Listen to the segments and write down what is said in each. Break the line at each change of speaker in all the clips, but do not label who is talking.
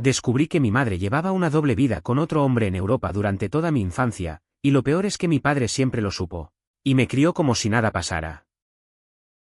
Descubrí que mi madre llevaba una doble vida con otro hombre en Europa durante toda mi infancia, y lo peor es que mi padre siempre lo supo. Y me crió como si nada pasara.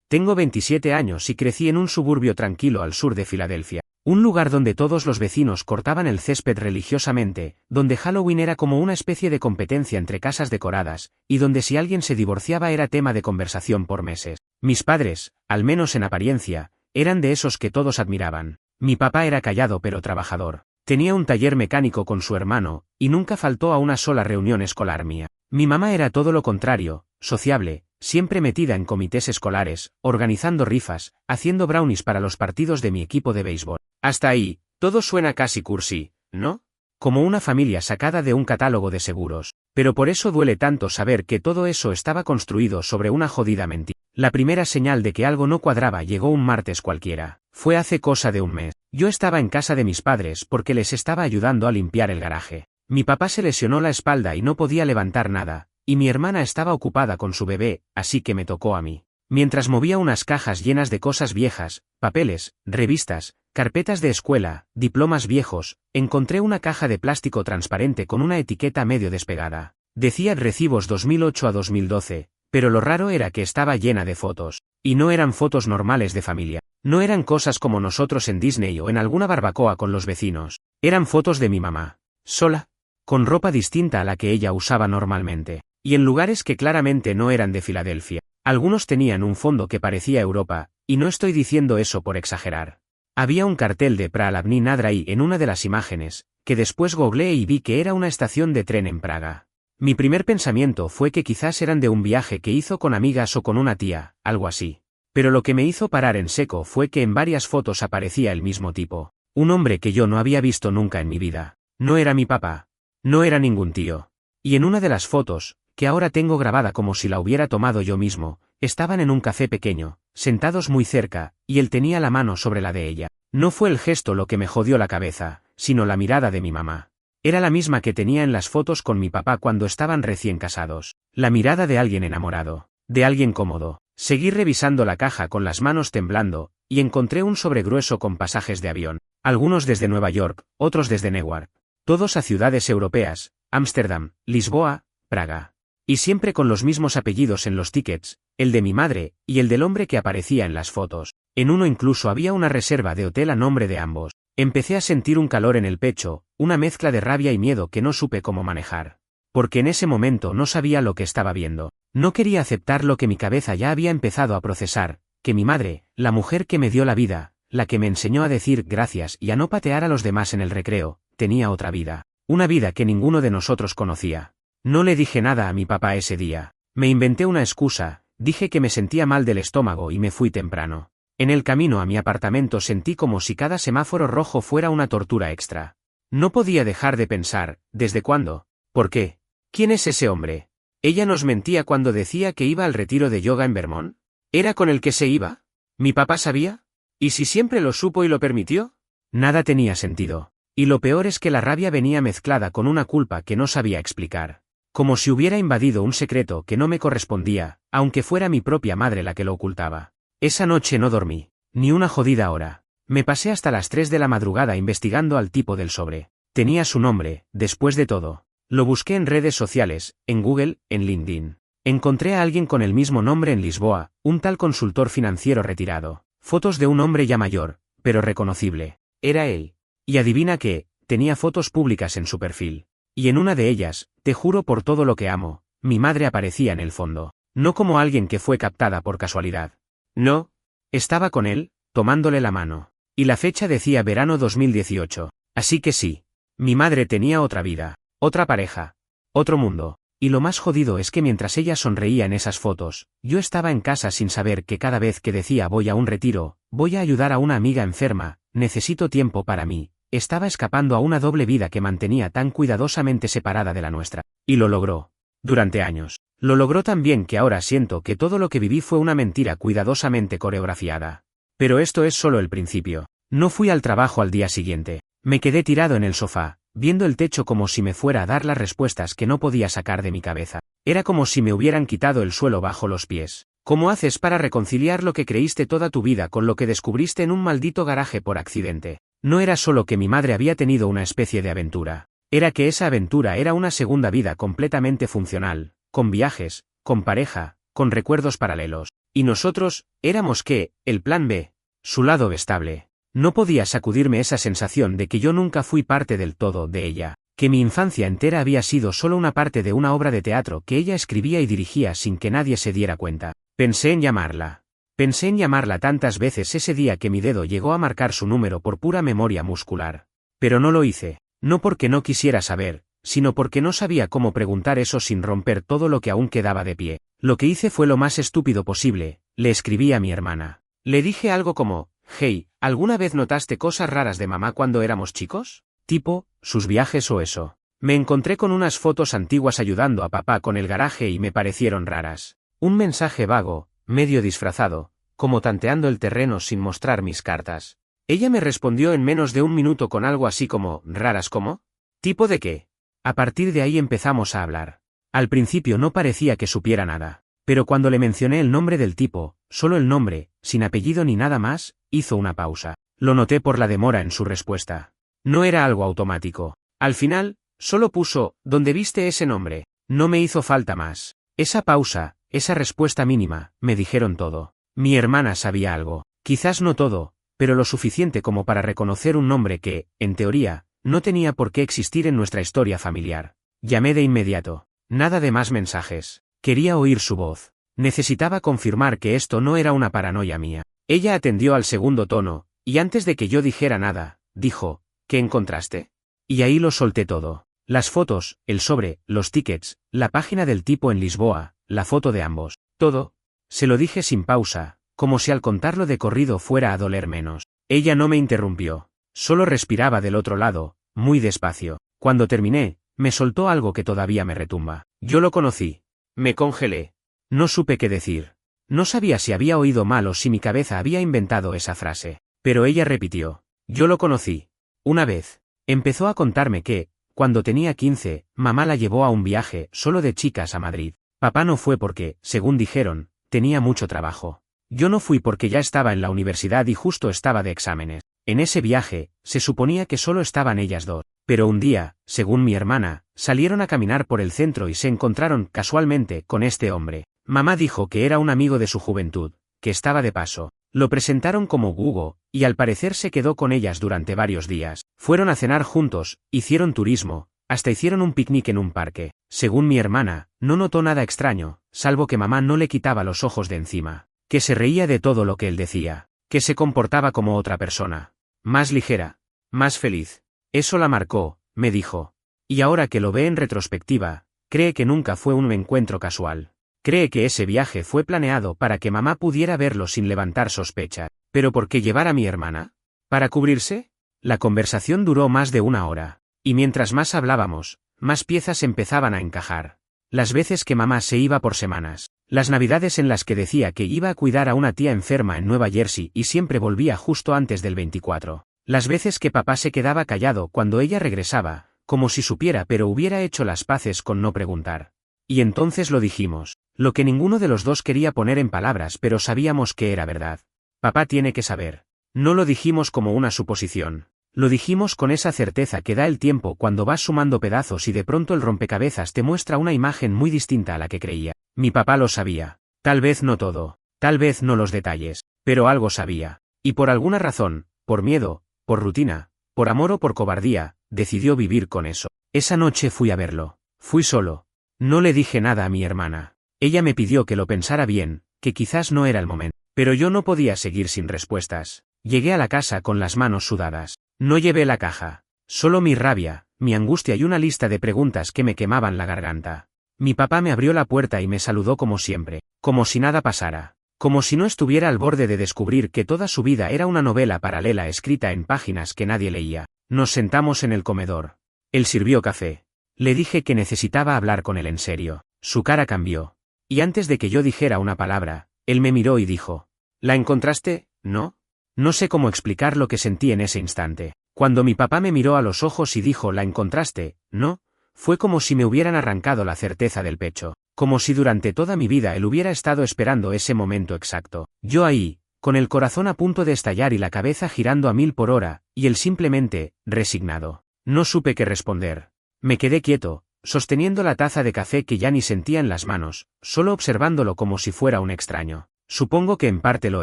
Tengo 27 años y crecí en un suburbio tranquilo al sur de Filadelfia. Un lugar donde todos los vecinos cortaban el césped religiosamente, donde Halloween era como una especie de competencia entre casas decoradas, y donde si alguien se divorciaba era tema de conversación por meses. Mis padres, al menos en apariencia, eran de esos que todos admiraban. Mi papá era callado pero trabajador. Tenía un taller mecánico con su hermano, y nunca faltó a una sola reunión escolar mía. Mi mamá era todo lo contrario, sociable, siempre metida en comités escolares, organizando rifas, haciendo brownies para los partidos de mi equipo de béisbol. Hasta ahí, todo suena casi cursi, ¿no? Como una familia sacada de un catálogo de seguros. Pero por eso duele tanto saber que todo eso estaba construido sobre una jodida mentira. La primera señal de que algo no cuadraba llegó un martes cualquiera. Fue hace cosa de un mes. Yo estaba en casa de mis padres porque les estaba ayudando a limpiar el garaje. Mi papá se lesionó la espalda y no podía levantar nada, y mi hermana estaba ocupada con su bebé, así que me tocó a mí. Mientras movía unas cajas llenas de cosas viejas, papeles, revistas, carpetas de escuela, diplomas viejos, encontré una caja de plástico transparente con una etiqueta medio despegada. Decía recibos 2008 a 2012, pero lo raro era que estaba llena de fotos. Y no eran fotos normales de familia. No eran cosas como nosotros en Disney o en alguna barbacoa con los vecinos. Eran fotos de mi mamá. Sola. Con ropa distinta a la que ella usaba normalmente. Y en lugares que claramente no eran de Filadelfia. Algunos tenían un fondo que parecía Europa, y no estoy diciendo eso por exagerar. Había un cartel de Pralavni Nadrai en una de las imágenes, que después googleé y vi que era una estación de tren en Praga. Mi primer pensamiento fue que quizás eran de un viaje que hizo con amigas o con una tía, algo así. Pero lo que me hizo parar en seco fue que en varias fotos aparecía el mismo tipo. Un hombre que yo no había visto nunca en mi vida. No era mi papá. No era ningún tío. Y en una de las fotos, que ahora tengo grabada como si la hubiera tomado yo mismo, estaban en un café pequeño, sentados muy cerca, y él tenía la mano sobre la de ella. No fue el gesto lo que me jodió la cabeza, sino la mirada de mi mamá. Era la misma que tenía en las fotos con mi papá cuando estaban recién casados. La mirada de alguien enamorado, de alguien cómodo. Seguí revisando la caja con las manos temblando, y encontré un sobre grueso con pasajes de avión, algunos desde Nueva York, otros desde Newark. Todos a ciudades europeas, Ámsterdam, Lisboa, Praga. Y siempre con los mismos apellidos en los tickets, el de mi madre, y el del hombre que aparecía en las fotos. En uno incluso había una reserva de hotel a nombre de ambos. Empecé a sentir un calor en el pecho, una mezcla de rabia y miedo que no supe cómo manejar. Porque en ese momento no sabía lo que estaba viendo. No quería aceptar lo que mi cabeza ya había empezado a procesar, que mi madre, la mujer que me dio la vida, la que me enseñó a decir gracias y a no patear a los demás en el recreo, tenía otra vida. Una vida que ninguno de nosotros conocía. No le dije nada a mi papá ese día. Me inventé una excusa, dije que me sentía mal del estómago y me fui temprano. En el camino a mi apartamento sentí como si cada semáforo rojo fuera una tortura extra. No podía dejar de pensar, ¿desde cuándo? ¿Por qué? ¿Quién es ese hombre? ¿Ella nos mentía cuando decía que iba al retiro de yoga en Vermont? ¿Era con el que se iba? ¿Mi papá sabía? ¿Y si siempre lo supo y lo permitió? Nada tenía sentido. Y lo peor es que la rabia venía mezclada con una culpa que no sabía explicar. Como si hubiera invadido un secreto que no me correspondía, aunque fuera mi propia madre la que lo ocultaba. Esa noche no dormí, ni una jodida hora. Me pasé hasta las 3 de la madrugada investigando al tipo del sobre. Tenía su nombre, después de todo. Lo busqué en redes sociales, en Google, en LinkedIn. Encontré a alguien con el mismo nombre en Lisboa, un tal consultor financiero retirado. Fotos de un hombre ya mayor, pero reconocible. Era él. Y adivina qué, tenía fotos públicas en su perfil. Y en una de ellas, te juro por todo lo que amo, mi madre aparecía en el fondo. No como alguien que fue captada por casualidad. No. Estaba con él, tomándole la mano. Y la fecha decía verano 2018. Así que sí. Mi madre tenía otra vida, otra pareja, otro mundo. Y lo más jodido es que mientras ella sonreía en esas fotos, yo estaba en casa sin saber que cada vez que decía voy a un retiro, voy a ayudar a una amiga enferma, necesito tiempo para mí, estaba escapando a una doble vida que mantenía tan cuidadosamente separada de la nuestra. Y lo logró. Durante años. Lo logró tan bien que ahora siento que todo lo que viví fue una mentira cuidadosamente coreografiada. Pero esto es solo el principio. No fui al trabajo al día siguiente. Me quedé tirado en el sofá, viendo el techo como si me fuera a dar las respuestas que no podía sacar de mi cabeza. Era como si me hubieran quitado el suelo bajo los pies. ¿Cómo haces para reconciliar lo que creíste toda tu vida con lo que descubriste en un maldito garaje por accidente? No era solo que mi madre había tenido una especie de aventura, era que esa aventura era una segunda vida completamente funcional, con viajes, con pareja, con recuerdos paralelos. Y nosotros, éramos el plan B, su lado estable. No podía sacudirme esa sensación de que yo nunca fui parte del todo de ella, que mi infancia entera había sido solo una parte de una obra de teatro que ella escribía y dirigía sin que nadie se diera cuenta. Pensé en llamarla tantas veces ese día que mi dedo llegó a marcar su número por pura memoria muscular. Pero no lo hice, no porque no quisiera saber, sino porque no sabía cómo preguntar eso sin romper todo lo que aún quedaba de pie. Lo que hice fue lo más estúpido posible, le escribí a mi hermana. Le dije algo como, hey, ¿alguna vez notaste cosas raras de mamá cuando éramos chicos? Tipo, sus viajes o eso. Me encontré con unas fotos antiguas ayudando a papá con el garaje y me parecieron raras. Un mensaje vago, medio disfrazado, como tanteando el terreno sin mostrar mis cartas. Ella me respondió en menos de un minuto con algo así como, ¿raras cómo? ¿Tipo de qué? A partir de ahí empezamos a hablar. Al principio no parecía que supiera nada, pero cuando le mencioné el nombre del tipo, solo el nombre, sin apellido ni nada más, hizo una pausa. Lo noté por la demora en su respuesta. No era algo automático. Al final, solo puso, ¿dónde viste ese nombre? No me hizo falta más. Esa pausa, esa respuesta mínima, me dijeron todo. Mi hermana sabía algo, quizás no todo, pero lo suficiente como para reconocer un nombre que, en teoría, no tenía por qué existir en nuestra historia familiar. Llamé de inmediato. Nada de más mensajes. Quería oír su voz. Necesitaba confirmar que esto no era una paranoia mía. Ella atendió al segundo tono, y antes de que yo dijera nada, dijo, ¿qué encontraste? Y ahí lo solté todo. Las fotos, el sobre, los tickets, la página del tipo en Lisboa, la foto de ambos. Todo. Se lo dije sin pausa, como si al contarlo de corrido fuera a doler menos. Ella no me interrumpió. Solo respiraba del otro lado, muy despacio. Cuando terminé, me soltó algo que todavía me retumba. Yo lo conocí. Me congelé. No supe qué decir. No sabía si había oído mal o si mi cabeza había inventado esa frase. Pero ella repitió. Yo lo conocí. Una vez. Empezó a contarme que, cuando tenía 15, mamá la llevó a un viaje solo de chicas a Madrid. Papá no fue porque, según dijeron, tenía mucho trabajo. Yo no fui porque ya estaba en la universidad y justo estaba de exámenes. En ese viaje, se suponía que solo estaban ellas dos. Pero un día, según mi hermana, salieron a caminar por el centro y se encontraron, casualmente, con este hombre. Mamá dijo que era un amigo de su juventud, que estaba de paso. Lo presentaron como Hugo, y al parecer se quedó con ellas durante varios días. Fueron a cenar juntos, hicieron turismo, hasta hicieron un picnic en un parque. Según mi hermana, no notó nada extraño, salvo que mamá no le quitaba los ojos de encima, que se reía de todo lo que él decía, que se comportaba como otra persona. Más ligera, más feliz. Eso la marcó, me dijo. Y ahora que lo ve en retrospectiva, cree que nunca fue un encuentro casual. Cree que ese viaje fue planeado para que mamá pudiera verlo sin levantar sospecha. ¿Pero por qué llevar a mi hermana? ¿Para cubrirse? La conversación duró más de una hora. Y mientras más hablábamos, más piezas empezaban a encajar. Las veces que mamá se iba por semanas. Las navidades en las que decía que iba a cuidar a una tía enferma en Nueva Jersey y siempre volvía justo antes del 24. Las veces que papá se quedaba callado cuando ella regresaba, como si supiera pero hubiera hecho las paces con no preguntar. Y entonces lo dijimos, lo que ninguno de los dos quería poner en palabras pero sabíamos que era verdad. Papá tiene que saber. No lo dijimos como una suposición. Lo dijimos con esa certeza que da el tiempo cuando vas sumando pedazos y de pronto el rompecabezas te muestra una imagen muy distinta a la que creía. Mi papá lo sabía. Tal vez no todo, tal vez no los detalles, pero algo sabía. Y por alguna razón, por miedo, por rutina, por amor o por cobardía, decidió vivir con eso. Esa noche fui a verlo. Fui solo. No le dije nada a mi hermana. Ella me pidió que lo pensara bien, que quizás no era el momento. Pero yo no podía seguir sin respuestas. Llegué a la casa con las manos sudadas. No llevé la caja. Solo mi rabia, mi angustia y una lista de preguntas que me quemaban la garganta. Mi papá me abrió la puerta y me saludó como siempre, como si nada pasara. Como si no estuviera al borde de descubrir que toda su vida era una novela paralela escrita en páginas que nadie leía. Nos sentamos en el comedor. Él sirvió café. Le dije que necesitaba hablar con él en serio. Su cara cambió. Y antes de que yo dijera una palabra, él me miró y dijo: ¿La encontraste, no? No sé cómo explicar lo que sentí en ese instante. Cuando mi papá me miró a los ojos y dijo «¿La encontraste, no?», fue como si me hubieran arrancado la certeza del pecho. Como si durante toda mi vida él hubiera estado esperando ese momento exacto. Yo ahí, con el corazón a punto de estallar y la cabeza girando a 1000 por hora, y él simplemente, resignado. No supe qué responder. Me quedé quieto, sosteniendo la taza de café que ya ni sentía en las manos, solo observándolo como si fuera un extraño. Supongo que en parte lo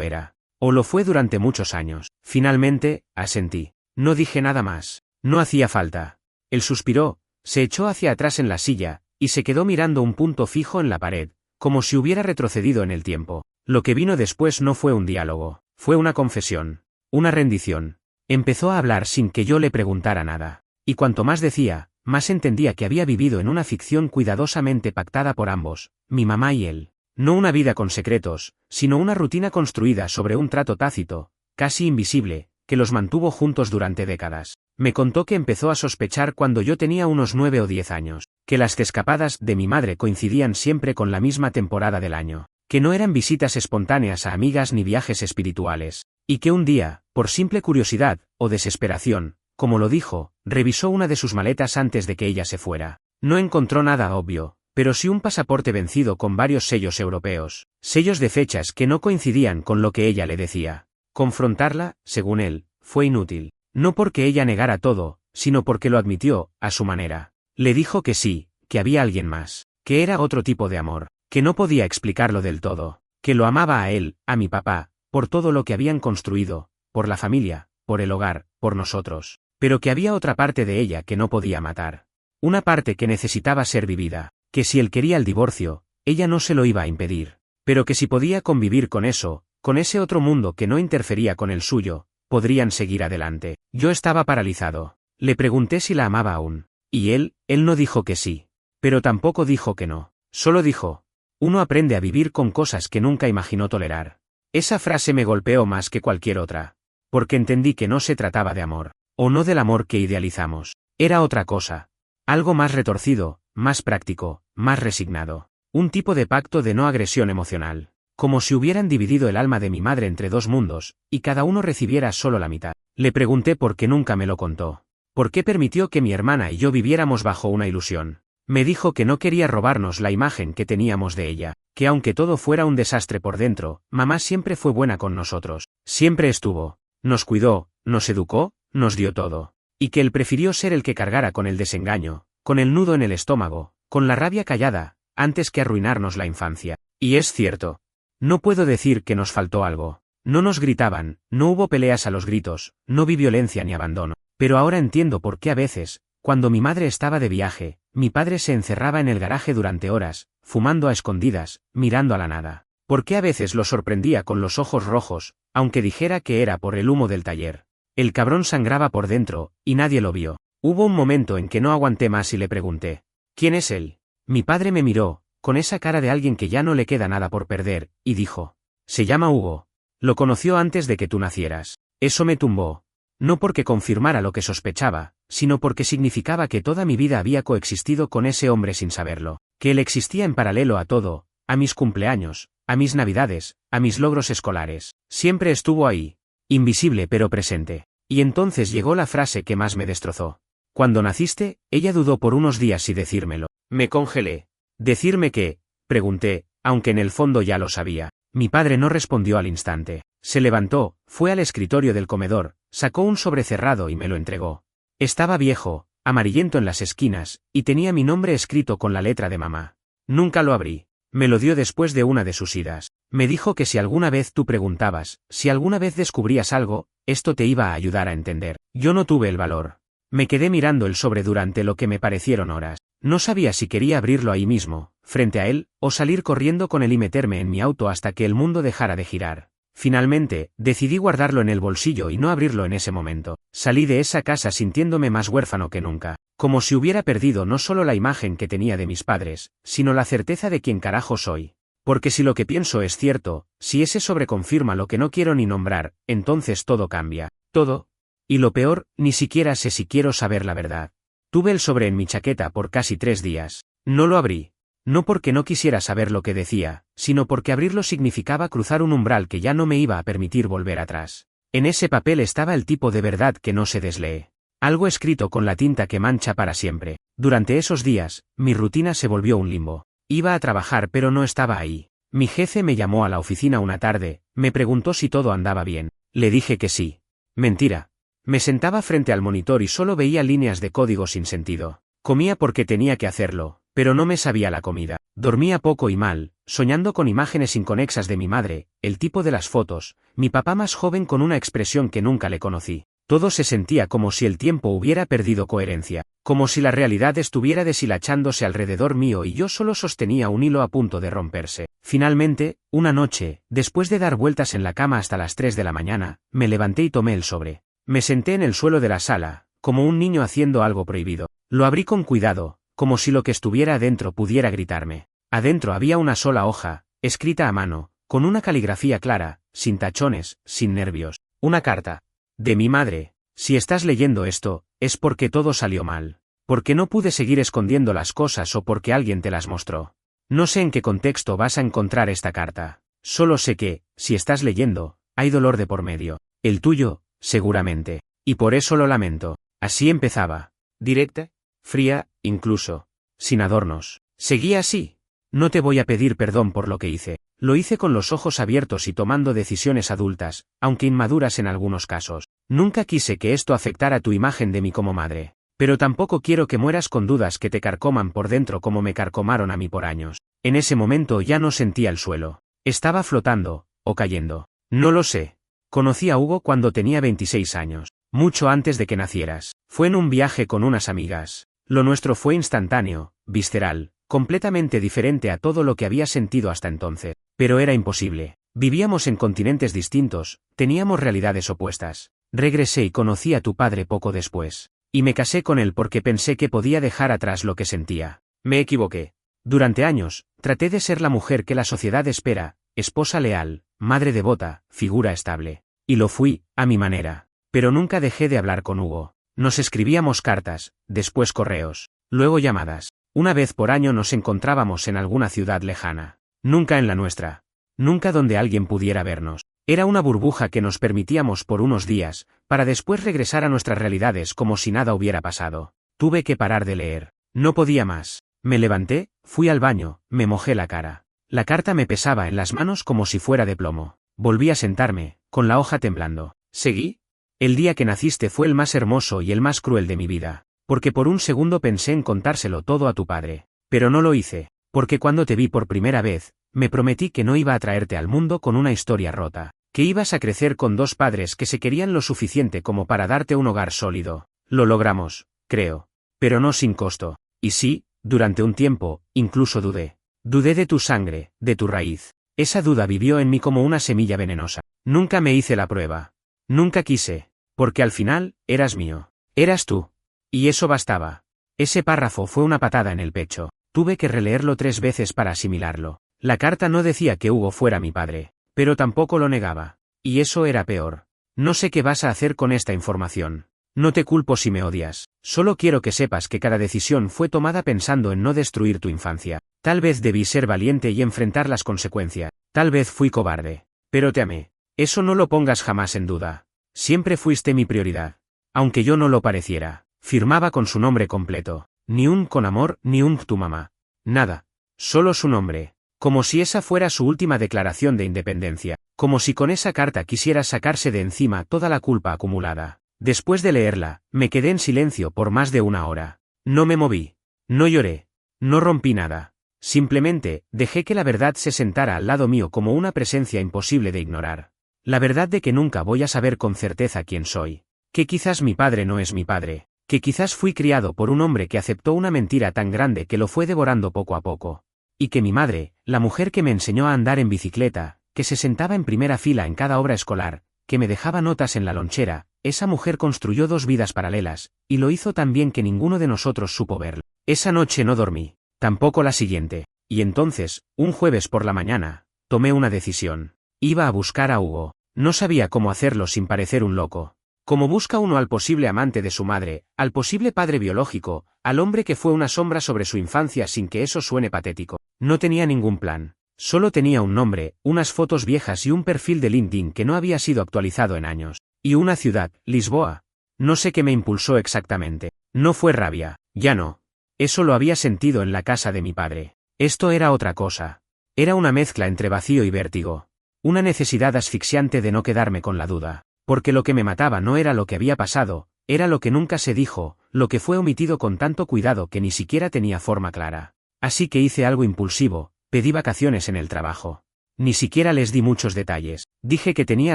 era. O lo fue durante muchos años. Finalmente, asentí. No dije nada más. No hacía falta. Él suspiró, se echó hacia atrás en la silla, y se quedó mirando un punto fijo en la pared, como si hubiera retrocedido en el tiempo. Lo que vino después no fue un diálogo, fue una confesión, una rendición. Empezó a hablar sin que yo le preguntara nada. Y cuanto más decía, más entendía que había vivido en una ficción cuidadosamente pactada por ambos, mi mamá y él. No una vida con secretos, sino una rutina construida sobre un trato tácito, casi invisible, que los mantuvo juntos durante décadas. Me contó que empezó a sospechar cuando yo tenía unos 9 o 10 años, que las escapadas de mi madre coincidían siempre con la misma temporada del año, que no eran visitas espontáneas a amigas ni viajes espirituales, y que un día, por simple curiosidad, o desesperación, como lo dijo, revisó una de sus maletas antes de que ella se fuera. No encontró nada obvio, pero sí un pasaporte vencido con varios sellos europeos, sellos de fechas que no coincidían con lo que ella le decía. Confrontarla, según él, fue inútil, no porque ella negara todo, sino porque lo admitió, a su manera. Le dijo que sí, que había alguien más, que era otro tipo de amor, que no podía explicarlo del todo, que lo amaba a él, a mi papá, por todo lo que habían construido, por la familia, por el hogar, por nosotros, pero que había otra parte de ella que no podía matar. Una parte que necesitaba ser vivida, que si él quería el divorcio, ella no se lo iba a impedir, pero que si podía convivir con eso, con ese otro mundo que no interfería con el suyo, podrían seguir adelante. Yo estaba paralizado. Le pregunté si la amaba aún. Y él no dijo que sí. Pero tampoco dijo que no. Solo dijo: uno aprende a vivir con cosas que nunca imaginó tolerar. Esa frase me golpeó más que cualquier otra. Porque entendí que no se trataba de amor, o no del amor que idealizamos. Era otra cosa. Algo más retorcido, más práctico, más resignado. Un tipo de pacto de no agresión emocional. Como si hubieran dividido el alma de mi madre entre dos mundos, y cada uno recibiera solo la mitad. Le pregunté por qué nunca me lo contó. ¿Por qué permitió que mi hermana y yo viviéramos bajo una ilusión? Me dijo que no quería robarnos la imagen que teníamos de ella, que aunque todo fuera un desastre por dentro, mamá siempre fue buena con nosotros. Siempre estuvo. Nos cuidó, nos educó, nos dio todo. Y que él prefirió ser el que cargara con el desengaño, con el nudo en el estómago, con la rabia callada, antes que arruinarnos la infancia. Y es cierto. No puedo decir que nos faltó algo. No nos gritaban, no hubo peleas a los gritos, no vi violencia ni abandono. Pero ahora entiendo por qué a veces, cuando mi madre estaba de viaje, mi padre se encerraba en el garaje durante horas, fumando a escondidas, mirando a la nada. Por qué a veces lo sorprendía con los ojos rojos, aunque dijera que era por el humo del taller. El cabrón sangraba por dentro, y nadie lo vio. Hubo un momento en que no aguanté más y le pregunté: ¿quién es él? Mi padre me miró, con esa cara de alguien que ya no le queda nada por perder, y dijo: se llama Hugo. Lo conoció antes de que tú nacieras. Eso me tumbó. No porque confirmara lo que sospechaba, sino porque significaba que toda mi vida había coexistido con ese hombre sin saberlo, que él existía en paralelo a todo, a mis cumpleaños, a mis navidades, a mis logros escolares. Siempre estuvo ahí, invisible pero presente. Y entonces llegó la frase que más me destrozó. Cuando naciste, ella dudó por unos días si decírmelo. Me congelé. ¿Decirme qué?, pregunté, aunque en el fondo ya lo sabía. Mi padre no respondió al instante. Se levantó, fue al escritorio del comedor, sacó un sobre cerrado y me lo entregó. Estaba viejo, amarillento en las esquinas, y tenía mi nombre escrito con la letra de mamá. Nunca lo abrí. Me lo dio después de una de sus idas. Me dijo que si alguna vez tú preguntabas, si alguna vez descubrías algo, esto te iba a ayudar a entender. Yo no tuve el valor. Me quedé mirando el sobre durante lo que me parecieron horas. No sabía si quería abrirlo ahí mismo, frente a él, o salir corriendo con él y meterme en mi auto hasta que el mundo dejara de girar. Finalmente, decidí guardarlo en el bolsillo y no abrirlo en ese momento. Salí de esa casa sintiéndome más huérfano que nunca, como si hubiera perdido no solo la imagen que tenía de mis padres, sino la certeza de quién carajo soy. Porque si lo que pienso es cierto, si ese sobre confirma lo que no quiero ni nombrar, entonces todo cambia. Todo. Y lo peor, ni siquiera sé si quiero saber la verdad. Tuve el sobre en mi chaqueta por casi 3 días. No lo abrí. No porque no quisiera saber lo que decía, sino porque abrirlo significaba cruzar un umbral que ya no me iba a permitir volver atrás. En ese papel estaba el tipo de verdad que no se deslee. Algo escrito con la tinta que mancha para siempre. Durante esos días, mi rutina se volvió un limbo. Iba a trabajar pero no estaba ahí. Mi jefe me llamó a la oficina una tarde, me preguntó si todo andaba bien. Le dije que sí. Mentira. Me sentaba frente al monitor y solo veía líneas de código sin sentido. Comía porque tenía que hacerlo, pero no me sabía la comida. Dormía poco y mal, soñando con imágenes inconexas de mi madre, el tipo de las fotos, mi papá más joven con una expresión que nunca le conocí. Todo se sentía como si el tiempo hubiera perdido coherencia, como si la realidad estuviera deshilachándose alrededor mío y yo solo sostenía un hilo a punto de romperse. Finalmente, una noche, después de dar vueltas en la cama hasta las 3 de la mañana, me levanté y tomé el sobre. Me senté en el suelo de la sala, como un niño haciendo algo prohibido. Lo abrí con cuidado, como si lo que estuviera adentro pudiera gritarme. Adentro había una sola hoja, escrita a mano, con una caligrafía clara, sin tachones, sin nervios. Una carta. De mi madre. Si estás leyendo esto, es porque todo salió mal. Porque no pude seguir escondiendo las cosas o porque alguien te las mostró. No sé en qué contexto vas a encontrar esta carta. Solo sé que, si estás leyendo, hay dolor de por medio. El tuyo, seguramente. Y por eso lo lamento. Así empezaba. Directa, fría, incluso. Sin adornos. Seguía así. No te voy a pedir perdón por lo que hice. Lo hice con los ojos abiertos y tomando decisiones adultas, aunque inmaduras en algunos casos. Nunca quise que esto afectara tu imagen de mí como madre. Pero tampoco quiero que mueras con dudas que te carcoman por dentro como me carcomaron a mí por años. En ese momento ya no sentía el suelo. Estaba flotando, o cayendo. No lo sé. Conocí a Hugo cuando tenía 26 años. Mucho antes de que nacieras. Fue en un viaje con unas amigas. Lo nuestro fue instantáneo, visceral, completamente diferente a todo lo que había sentido hasta entonces. Pero era imposible. Vivíamos en continentes distintos, teníamos realidades opuestas. Regresé y conocí a tu padre poco después. Y me casé con él porque pensé que podía dejar atrás lo que sentía. Me equivoqué. Durante años, traté de ser la mujer que la sociedad espera, esposa leal, madre devota, figura estable. Y lo fui, a mi manera. Pero nunca dejé de hablar con Hugo. Nos escribíamos cartas, después correos, luego llamadas. Una vez por año nos encontrábamos en alguna ciudad lejana. Nunca en la nuestra. Nunca donde alguien pudiera vernos. Era una burbuja que nos permitíamos por unos días, para después regresar a nuestras realidades como si nada hubiera pasado. Tuve que parar de leer. No podía más. Me levanté, fui al baño, me mojé la cara. La carta me pesaba en las manos como si fuera de plomo. Volví a sentarme, con la hoja temblando. ¿Seguí? El día que naciste fue el más hermoso y el más cruel de mi vida. Porque por un segundo pensé en contárselo todo a tu padre. Pero no lo hice. Porque cuando te vi por primera vez, me prometí que no iba a traerte al mundo con una historia rota. Que ibas a crecer con dos padres que se querían lo suficiente como para darte un hogar sólido. Lo logramos, creo. Pero no sin costo. Y sí, durante un tiempo, incluso dudé. Dudé de tu sangre, de tu raíz. Esa duda vivió en mí como una semilla venenosa. Nunca me hice la prueba. Nunca quise. Porque al final, eras mío. Eras tú. Y eso bastaba. Ese párrafo fue una patada en el pecho. Tuve que releerlo 3 veces para asimilarlo. La carta no decía que Hugo fuera mi padre, pero tampoco lo negaba. Y eso era peor. No sé qué vas a hacer con esta información. No te culpo si me odias. Solo quiero que sepas que cada decisión fue tomada pensando en no destruir tu infancia. Tal vez debí ser valiente y enfrentar las consecuencias. Tal vez fui cobarde. Pero te amé. Eso no lo pongas jamás en duda. Siempre fuiste mi prioridad. Aunque yo no lo pareciera. Firmaba con su nombre completo. Ni un con amor, ni un tu mamá. Nada. Solo su nombre. Como si esa fuera su última declaración de independencia. Como si con esa carta quisiera sacarse de encima toda la culpa acumulada. Después de leerla, me quedé en silencio por más de 1 hora. No me moví. No lloré. No rompí nada. Simplemente, dejé que la verdad se sentara al lado mío como una presencia imposible de ignorar. La verdad de que nunca voy a saber con certeza quién soy. Que quizás mi padre no es mi padre. Que quizás fui criado por un hombre que aceptó una mentira tan grande que lo fue devorando poco a poco. Y que mi madre, la mujer que me enseñó a andar en bicicleta, que se sentaba en primera fila en cada obra escolar, que me dejaba notas en la lonchera, esa mujer construyó 2 vidas paralelas, y lo hizo tan bien que ninguno de nosotros supo verlo. Esa noche no dormí, tampoco la siguiente, y entonces, un jueves por la mañana, tomé una decisión. Iba a buscar a Hugo. No sabía cómo hacerlo sin parecer un loco. Como busca uno al posible amante de su madre, al posible padre biológico, al hombre que fue una sombra sobre su infancia sin que eso suene patético. No tenía ningún plan. Solo tenía un nombre, unas fotos viejas y un perfil de LinkedIn que no había sido actualizado en años. Y una ciudad, Lisboa. No sé qué me impulsó exactamente. No fue rabia, ya no. Eso lo había sentido en la casa de mi padre. Esto era otra cosa. Era una mezcla entre vacío y vértigo. Una necesidad asfixiante de no quedarme con la duda. Porque lo que me mataba no era lo que había pasado, era lo que nunca se dijo, lo que fue omitido con tanto cuidado que ni siquiera tenía forma clara. Así que hice algo impulsivo, pedí vacaciones en el trabajo. Ni siquiera les di muchos detalles. Dije que tenía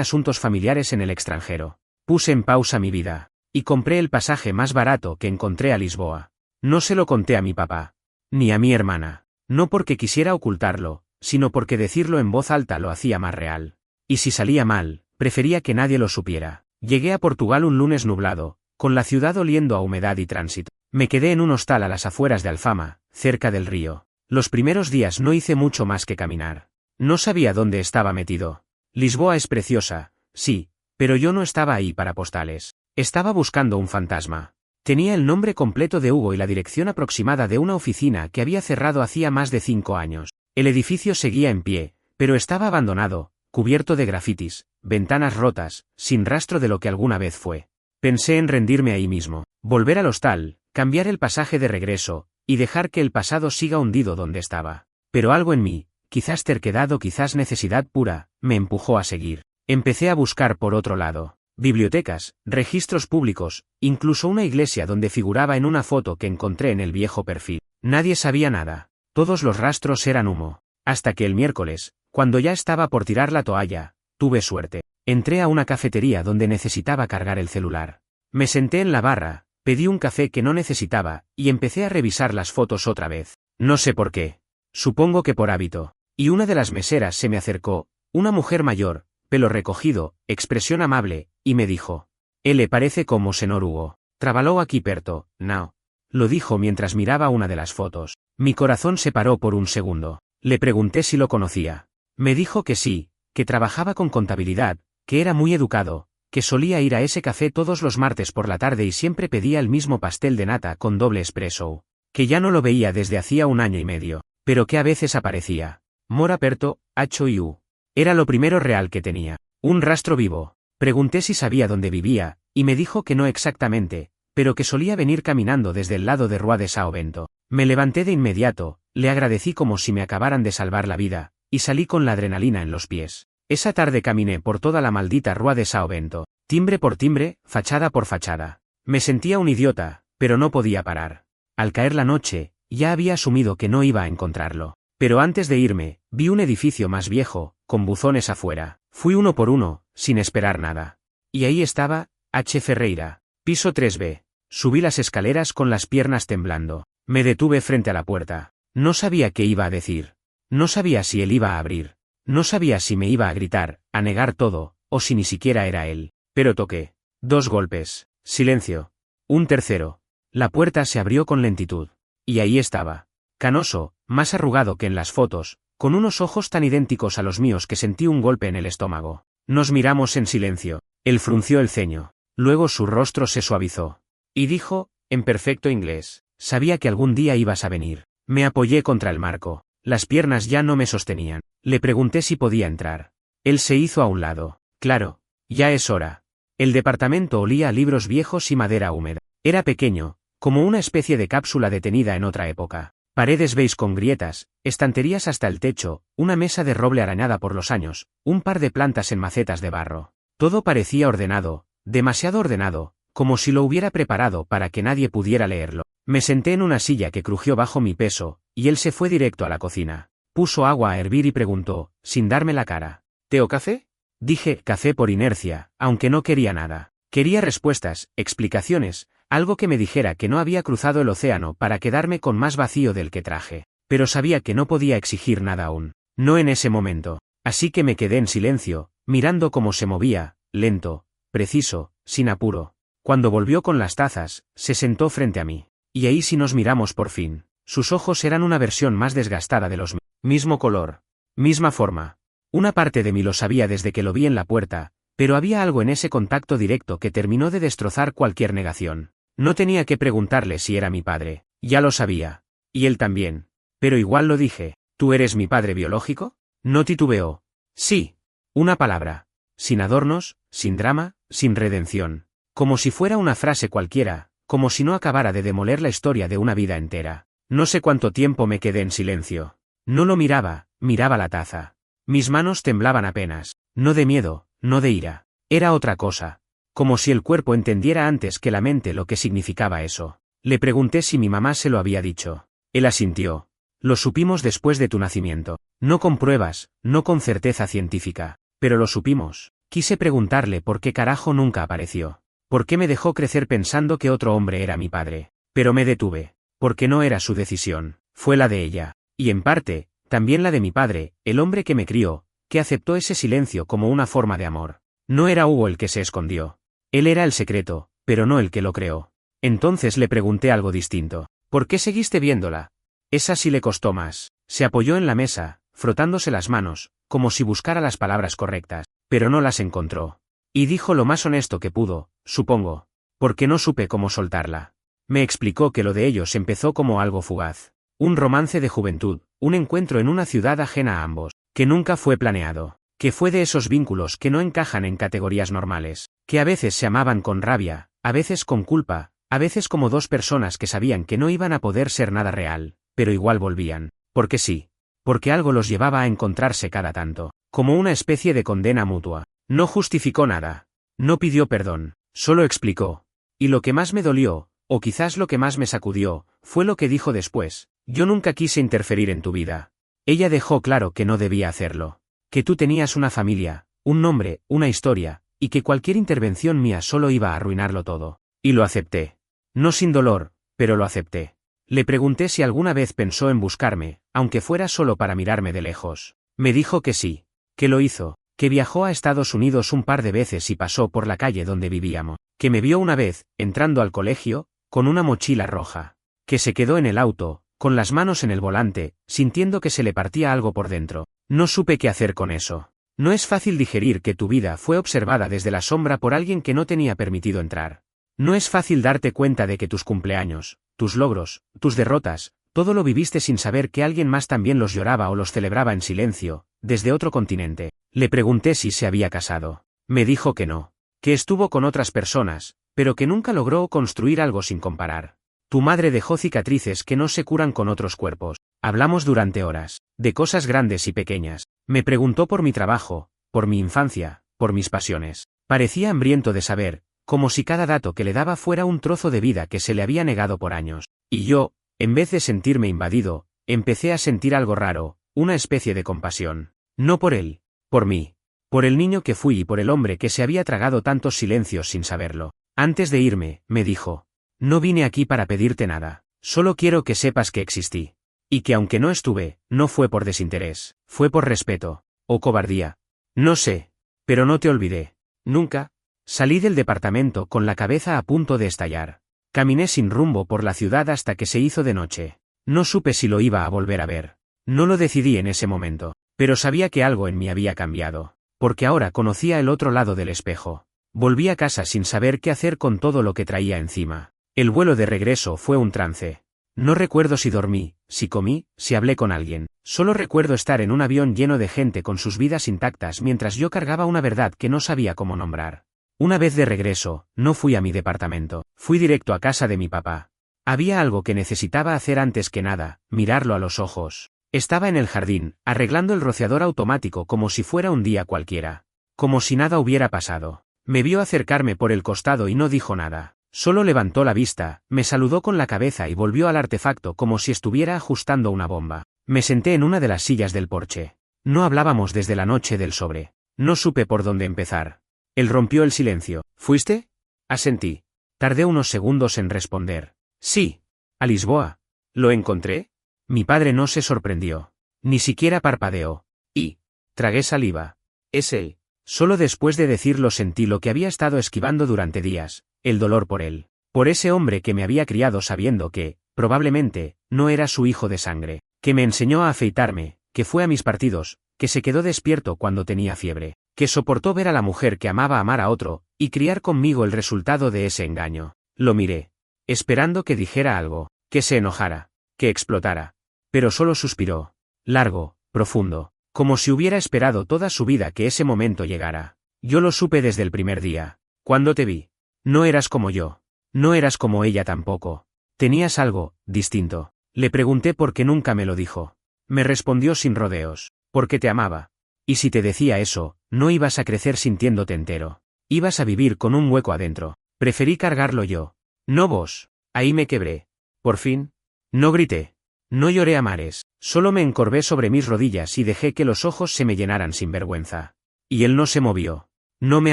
asuntos familiares en el extranjero. Puse en pausa mi vida. Y compré el pasaje más barato que encontré a Lisboa. No se lo conté a mi papá. Ni a mi hermana. No porque quisiera ocultarlo, sino porque decirlo en voz alta lo hacía más real. Y si salía mal, prefería que nadie lo supiera. Llegué a Portugal un lunes nublado, con la ciudad oliendo a humedad y tránsito. Me quedé en un hostal a las afueras de Alfama, cerca del río. Los primeros días no hice mucho más que caminar. No sabía dónde estaba metido. Lisboa es preciosa, sí, pero yo no estaba ahí para postales. Estaba buscando un fantasma. Tenía el nombre completo de Hugo y la dirección aproximada de una oficina que había cerrado hacía más de 5 años. El edificio seguía en pie, pero estaba abandonado, cubierto de grafitis, ventanas rotas, sin rastro de lo que alguna vez fue. Pensé en rendirme ahí mismo, volver al hostal, cambiar el pasaje de regreso, y dejar que el pasado siga hundido donde estaba. Pero algo en mí, quizás terquedad o quizás necesidad pura, me empujó a seguir. Empecé a buscar por otro lado. Bibliotecas, registros públicos, incluso una iglesia donde figuraba en una foto que encontré en el viejo perfil. Nadie sabía nada. Todos los rastros eran humo. Hasta que el miércoles, cuando ya estaba por tirar la toalla, tuve suerte. Entré a una cafetería donde necesitaba cargar el celular. Me senté en la barra, pedí un café que no necesitaba, y empecé a revisar las fotos otra vez. No sé por qué. Supongo que por hábito. Y una de las meseras se me acercó, una mujer mayor, pelo recogido, expresión amable, y me dijo: «Le parece como senor Hugo. Trabalhou aquí perto, no». Lo dijo mientras miraba una de las fotos. Mi corazón se paró por un segundo. Le pregunté si lo conocía. Me dijo que sí, que trabajaba con contabilidad, que era muy educado, que solía ir a ese café todos los martes por la tarde y siempre pedía el mismo pastel de nata con doble espresso, que ya no lo veía desde hacía 1 año y medio, pero que a veces aparecía. Mora perto, H.U. Era lo primero real que tenía. Un rastro vivo. Pregunté si sabía dónde vivía, y me dijo que no exactamente, pero que solía venir caminando desde el lado de Rua de Sao Bento. Me levanté de inmediato, le agradecí como si me acabaran de salvar la vida, y salí con la adrenalina en los pies. Esa tarde caminé por toda la maldita Rua de Sao Bento, timbre por timbre, fachada por fachada. Me sentía un idiota, pero no podía parar. Al caer la noche, ya había asumido que no iba a encontrarlo. Pero antes de irme, vi un edificio más viejo, con buzones afuera. Fui uno por uno, sin esperar nada. Y ahí estaba, H. Ferreira, piso 3B. Subí las escaleras con las piernas temblando. Me detuve frente a la puerta. No sabía qué iba a decir. No sabía si él iba a abrir. No sabía si me iba a gritar, a negar todo, o si ni siquiera era él. Pero toqué. 2 golpes. Silencio. Un tercero. La puerta se abrió con lentitud. Y ahí estaba. Canoso, más arrugado que en las fotos, con unos ojos tan idénticos a los míos que sentí un golpe en el estómago. Nos miramos en silencio. Él frunció el ceño. Luego su rostro se suavizó. Y dijo, en perfecto inglés: «Sabía que algún día ibas a venir». Me apoyé contra el marco. Las piernas ya no me sostenían. Le pregunté si podía entrar. Él se hizo a un lado. «Claro. Ya es hora». El departamento olía a libros viejos y madera húmeda. Era pequeño, como una especie de cápsula detenida en otra época. Paredes beige con grietas, estanterías hasta el techo, una mesa de roble arañada por los años, un par de plantas en macetas de barro. Todo parecía ordenado, demasiado ordenado, como si lo hubiera preparado para que nadie pudiera leerlo. Me senté en una silla que crujió bajo mi peso, y él se fue directo a la cocina. Puso agua a hervir y preguntó, sin darme la cara: «¿Té o café?». Dije café por inercia, aunque no quería nada. Quería respuestas, explicaciones, algo que me dijera que no había cruzado el océano para quedarme con más vacío del que traje. Pero sabía que no podía exigir nada aún. No en ese momento. Así que me quedé en silencio, mirando cómo se movía, lento, preciso, sin apuro. Cuando volvió con las tazas, se sentó frente a mí. Y ahí sí nos miramos por fin. Sus ojos eran una versión más desgastada de los míos. Mismo color. Misma forma. Una parte de mí lo sabía desde que lo vi en la puerta, pero había algo en ese contacto directo que terminó de destrozar cualquier negación. No tenía que preguntarle si era mi padre. Ya lo sabía. Y él también. Pero igual lo dije. ¿Tú eres mi padre biológico? No titubeó. Sí. Una palabra. Sin adornos, sin drama, sin redención. Como si fuera una frase cualquiera, como si no acabara de demoler la historia de una vida entera. No sé cuánto tiempo me quedé en silencio. No lo miraba, miraba la taza. Mis manos temblaban apenas, no de miedo, no de ira. Era otra cosa. Como si el cuerpo entendiera antes que la mente lo que significaba eso. Le pregunté si mi mamá se lo había dicho. Él asintió. Lo supimos después de tu nacimiento. No con pruebas, no con certeza científica. Pero lo supimos. Quise preguntarle por qué carajo nunca apareció. ¿Por qué me dejó crecer pensando que otro hombre era mi padre? Pero me detuve. Porque no era su decisión, fue la de ella. Y en parte, también la de mi padre, el hombre que me crió, que aceptó ese silencio como una forma de amor. No era Hugo el que se escondió. Él era el secreto, pero no el que lo creó. Entonces le pregunté algo distinto. ¿Por qué seguiste viéndola? Esa sí le costó más. Se apoyó en la mesa, frotándose las manos, como si buscara las palabras correctas, pero no las encontró. Y dijo lo más honesto que pudo, supongo. Porque no supe cómo soltarla. Me explicó que lo de ellos empezó como algo fugaz. Un romance de juventud, un encuentro en una ciudad ajena a ambos, que nunca fue planeado, que fue de esos vínculos que no encajan en categorías normales, que a veces se amaban con rabia, a veces con culpa, a veces como dos personas que sabían que no iban a poder ser nada real, pero igual volvían, porque sí, porque algo los llevaba a encontrarse cada tanto, como una especie de condena mutua. No justificó nada, no pidió perdón, solo explicó. Y lo que más me dolió, o quizás lo que más me sacudió, fue lo que dijo después: yo nunca quise interferir en tu vida. Ella dejó claro que no debía hacerlo. Que tú tenías una familia, un nombre, una historia, y que cualquier intervención mía solo iba a arruinarlo todo. Y lo acepté. No sin dolor, pero lo acepté. Le pregunté si alguna vez pensó en buscarme, aunque fuera solo para mirarme de lejos. Me dijo que sí, que lo hizo, que viajó a Estados Unidos un par de veces y pasó por la calle donde vivíamos, que me vio una vez, entrando al colegio, con una mochila roja, que se quedó en el auto, con las manos en el volante, sintiendo que se le partía algo por dentro. No supe qué hacer con eso. No es fácil digerir que tu vida fue observada desde la sombra por alguien que no tenía permitido entrar. No es fácil darte cuenta de que tus cumpleaños, tus logros, tus derrotas, todo lo viviste sin saber que alguien más también los lloraba o los celebraba en silencio, desde otro continente. Le pregunté si se había casado. Me dijo que no, que estuvo con otras personas, pero que nunca logró construir algo sin comparar. Tu madre dejó cicatrices que no se curan con otros cuerpos. Hablamos durante horas, de cosas grandes y pequeñas. Me preguntó por mi trabajo, por mi infancia, por mis pasiones. Parecía hambriento de saber, como si cada dato que le daba fuera un trozo de vida que se le había negado por años. Y yo, en vez de sentirme invadido, empecé a sentir algo raro, una especie de compasión. No por él, por mí. Por el niño que fui y por el hombre que se había tragado tantos silencios sin saberlo. Antes de irme, me dijo: no vine aquí para pedirte nada, solo quiero que sepas que existí. Y que aunque no estuve, no fue por desinterés, fue por respeto, o cobardía. No sé, pero no te olvidé. Nunca. Salí del departamento con la cabeza a punto de estallar. Caminé sin rumbo por la ciudad hasta que se hizo de noche. No supe si lo iba a volver a ver. No lo decidí en ese momento, pero sabía que algo en mí había cambiado, porque ahora conocía el otro lado del espejo. Volví a casa sin saber qué hacer con todo lo que traía encima. El vuelo de regreso fue un trance. No recuerdo si dormí, si comí, si hablé con alguien. Solo recuerdo estar en un avión lleno de gente con sus vidas intactas mientras yo cargaba una verdad que no sabía cómo nombrar. Una vez de regreso, no fui a mi departamento, fui directo a casa de mi papá. Había algo que necesitaba hacer antes que nada, mirarlo a los ojos. Estaba en el jardín, arreglando el rociador automático como si fuera un día cualquiera. Como si nada hubiera pasado. Me vio acercarme por el costado y no dijo nada. Solo levantó la vista, me saludó con la cabeza y volvió al artefacto como si estuviera ajustando una bomba. Me senté en una de las sillas del porche. No hablábamos desde la noche del sobre. No supe por dónde empezar. Él rompió el silencio. ¿Fuiste? Asentí. Tardé unos segundos en responder. Sí. A Lisboa. ¿Lo encontré? Mi padre no se sorprendió. Ni siquiera parpadeó. Y tragué saliva. Es él. Solo después de decirlo sentí lo que había estado esquivando durante días, el dolor por él. Por ese hombre que me había criado sabiendo que, probablemente, no era su hijo de sangre, que me enseñó a afeitarme, que fue a mis partidos, que se quedó despierto cuando tenía fiebre, que soportó ver a la mujer que amaba amar a otro, y criar conmigo el resultado de ese engaño. Lo miré, esperando que dijera algo, que se enojara, que explotara. Pero solo suspiró. Largo, profundo. Como si hubiera esperado toda su vida que ese momento llegara. Yo lo supe desde el primer día. Cuando te vi. No eras como yo. No eras como ella tampoco. Tenías algo distinto. Le pregunté por qué nunca me lo dijo. Me respondió sin rodeos. Porque te amaba. Y si te decía eso, no ibas a crecer sintiéndote entero. Ibas a vivir con un hueco adentro. Preferí cargarlo yo. No vos. Ahí me quebré. Por fin. No grité. No lloré a mares. Solo me encorvé sobre mis rodillas y dejé que los ojos se me llenaran sin vergüenza. Y él no se movió. No me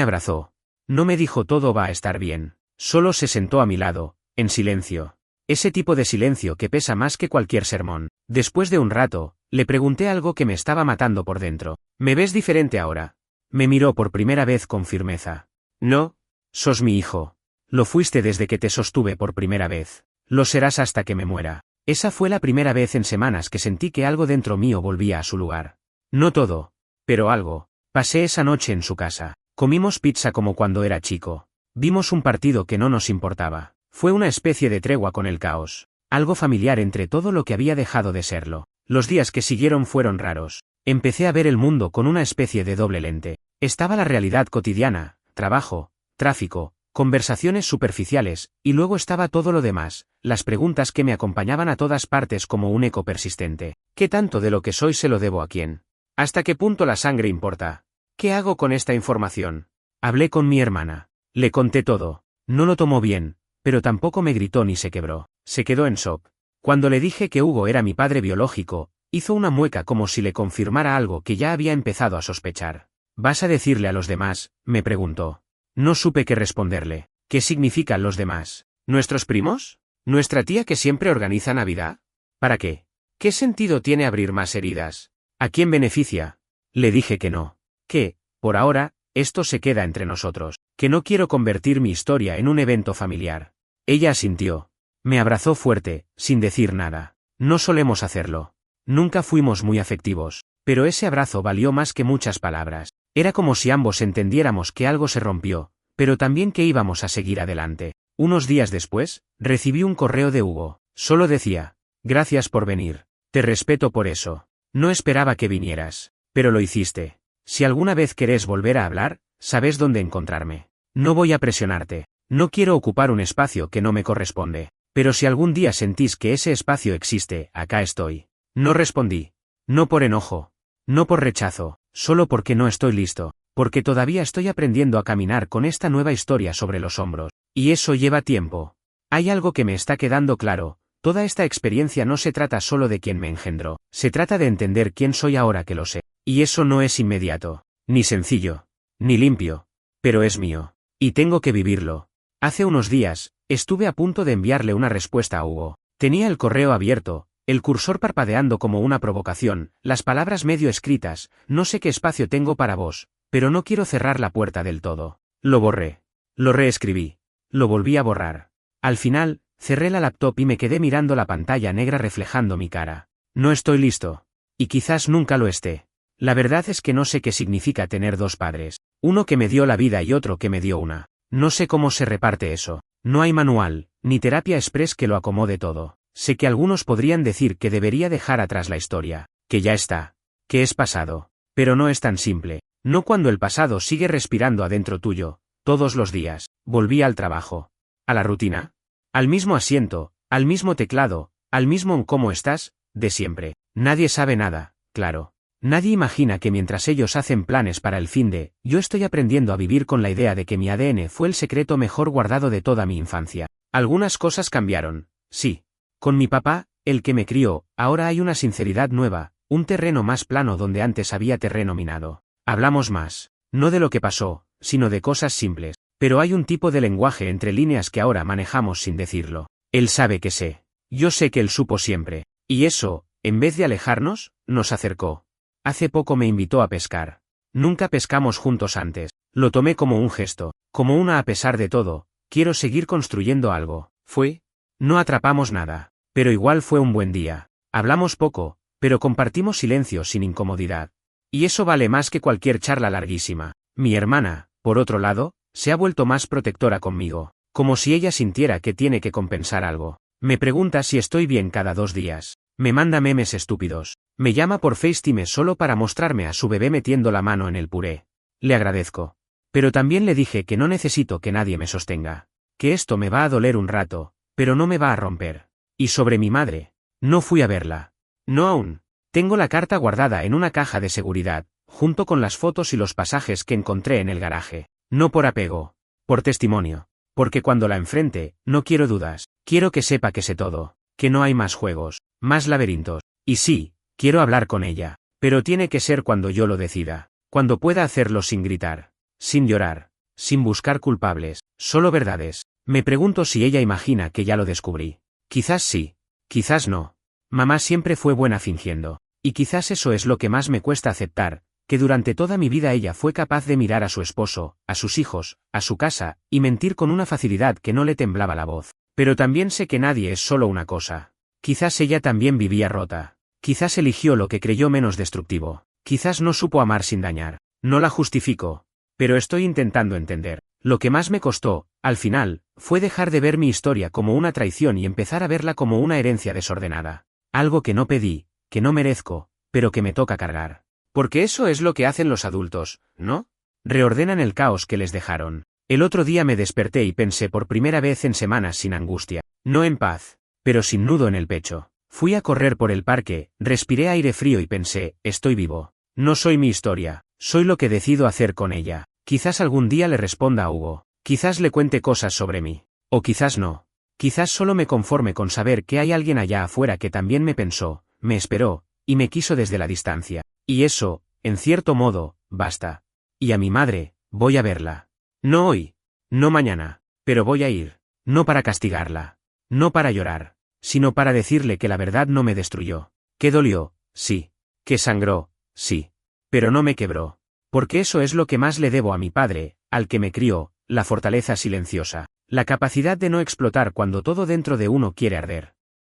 abrazó. No me dijo todo va a estar bien. Solo se sentó a mi lado, en silencio. Ese tipo de silencio que pesa más que cualquier sermón. Después de un rato, le pregunté algo que me estaba matando por dentro. ¿Me ves diferente ahora? Me miró por primera vez con firmeza. No. Sos mi hijo. Lo fuiste desde que te sostuve por primera vez. Lo serás hasta que me muera. Esa fue la primera vez en semanas que sentí que algo dentro mío volvía a su lugar. No todo. Pero algo. Pasé esa noche en su casa. Comimos pizza como cuando era chico. Vimos un partido que no nos importaba. Fue una especie de tregua con el caos. Algo familiar entre todo lo que había dejado de serlo. Los días que siguieron fueron raros. Empecé a ver el mundo con una especie de doble lente. Estaba la realidad cotidiana, trabajo, tráfico, conversaciones superficiales, y luego estaba todo lo demás, las preguntas que me acompañaban a todas partes como un eco persistente. ¿Qué tanto de lo que soy se lo debo a quién? ¿Hasta qué punto la sangre importa? ¿Qué hago con esta información? Hablé con mi hermana. Le conté todo. No lo tomó bien, pero tampoco me gritó ni se quebró. Se quedó en shock. Cuando le dije que Hugo era mi padre biológico, hizo una mueca como si le confirmara algo que ya había empezado a sospechar. ¿Vas a decirle a los demás?, me preguntó. No supe qué responderle. ¿Qué significan los demás? ¿Nuestros primos? ¿Nuestra tía que siempre organiza Navidad? ¿Para qué? ¿Qué sentido tiene abrir más heridas? ¿A quién beneficia? Le dije que no. Que, por ahora, esto se queda entre nosotros. Que no quiero convertir mi historia en un evento familiar. Ella asintió. Me abrazó fuerte, sin decir nada. No solemos hacerlo. Nunca fuimos muy afectivos, pero ese abrazo valió más que muchas palabras. Era como si ambos entendiéramos que algo se rompió, pero también que íbamos a seguir adelante. Unos días después, recibí un correo de Hugo. Solo decía: gracias por venir. Te respeto por eso. No esperaba que vinieras, pero lo hiciste. Si alguna vez querés volver a hablar, sabes dónde encontrarme. No voy a presionarte. No quiero ocupar un espacio que no me corresponde. Pero si algún día sentís que ese espacio existe, acá estoy. No respondí. No por enojo. No por rechazo. Solo porque no estoy listo. Porque todavía estoy aprendiendo a caminar con esta nueva historia sobre los hombros. Y eso lleva tiempo. Hay algo que me está quedando claro. Toda esta experiencia no se trata solo de quien me engendró. Se trata de entender quién soy ahora que lo sé. Y eso no es inmediato. Ni sencillo. Ni limpio. Pero es mío. Y tengo que vivirlo. Hace unos días, estuve a punto de enviarle una respuesta a Hugo. Tenía el correo abierto, el cursor parpadeando como una provocación, las palabras medio escritas: no sé qué espacio tengo para vos, pero no quiero cerrar la puerta del todo. Lo borré. Lo reescribí. Lo volví a borrar. Al final, cerré la laptop y me quedé mirando la pantalla negra reflejando mi cara. No estoy listo. Y quizás nunca lo esté. La verdad es que no sé qué significa tener dos padres. Uno que me dio la vida y otro que me dio una. No sé cómo se reparte eso. No hay manual, ni terapia express que lo acomode todo. Sé que algunos podrían decir que debería dejar atrás la historia, que ya está, que es pasado. Pero no es tan simple. No cuando el pasado sigue respirando adentro tuyo, todos los días. Volví al trabajo. A la rutina. Al mismo asiento, al mismo teclado, al mismo cómo estás, de siempre. Nadie sabe nada, claro. Nadie imagina que mientras ellos hacen planes para el finde, yo estoy aprendiendo a vivir con la idea de que mi ADN fue el secreto mejor guardado de toda mi infancia. Algunas cosas cambiaron, sí. Con mi papá, el que me crió, ahora hay una sinceridad nueva, un terreno más plano donde antes había terreno minado. Hablamos más, no de lo que pasó, sino de cosas simples. Pero hay un tipo de lenguaje entre líneas que ahora manejamos sin decirlo. Él sabe que sé. Yo sé que él supo siempre. Y eso, en vez de alejarnos, nos acercó. Hace poco me invitó a pescar. Nunca pescamos juntos antes. Lo tomé como un gesto, como una a pesar de todo, quiero seguir construyendo algo. ¿Fue? No atrapamos nada. Pero igual fue un buen día. Hablamos poco, pero compartimos silencio sin incomodidad. Y eso vale más que cualquier charla larguísima. Mi hermana, por otro lado, se ha vuelto más protectora conmigo, como si ella sintiera que tiene que compensar algo. Me pregunta si estoy bien cada 2 días. Me manda memes estúpidos. Me llama por FaceTime solo para mostrarme a su bebé metiendo la mano en el puré. Le agradezco. Pero también le dije que no necesito que nadie me sostenga. Que esto me va a doler un rato, pero no me va a romper. Y sobre mi madre. No fui a verla. No aún. Tengo la carta guardada en una caja de seguridad, junto con las fotos y los pasajes que encontré en el garaje. No por apego. Por testimonio. Porque cuando la enfrente, no quiero dudas. Quiero que sepa que sé todo. Que no hay más juegos, más laberintos. Y sí, quiero hablar con ella. Pero tiene que ser cuando yo lo decida. Cuando pueda hacerlo sin gritar. Sin llorar. Sin buscar culpables. Solo verdades. Me pregunto si ella imagina que ya lo descubrí. Quizás sí. Quizás no. Mamá siempre fue buena fingiendo. Y quizás eso es lo que más me cuesta aceptar, que durante toda mi vida ella fue capaz de mirar a su esposo, a sus hijos, a su casa, y mentir con una facilidad que no le temblaba la voz. Pero también sé que nadie es solo una cosa. Quizás ella también vivía rota. Quizás eligió lo que creyó menos destructivo. Quizás no supo amar sin dañar. No la justifico. Pero estoy intentando entender. Lo que más me costó, al final, fue dejar de ver mi historia como una traición y empezar a verla como una herencia desordenada. Algo que no pedí, que no merezco, pero que me toca cargar. Porque eso es lo que hacen los adultos, ¿no? Reordenan el caos que les dejaron. El otro día me desperté y pensé por primera vez en semanas sin angustia. No en paz, pero sin nudo en el pecho. Fui a correr por el parque, respiré aire frío y pensé, estoy vivo. No soy mi historia, soy lo que decido hacer con ella. Quizás algún día le responda a Hugo. Quizás le cuente cosas sobre mí. O quizás no. Quizás solo me conforme con saber que hay alguien allá afuera que también me pensó, me esperó, y me quiso desde la distancia. Y eso, en cierto modo, basta. Y a mi madre, voy a verla. No hoy. No mañana. Pero voy a ir. No para castigarla. No para llorar. Sino para decirle que la verdad no me destruyó. Que dolió, sí. Que sangró, sí. Pero no me quebró. Porque eso es lo que más le debo a mi padre, al que me crió, la fortaleza silenciosa. La capacidad de no explotar cuando todo dentro de uno quiere arder.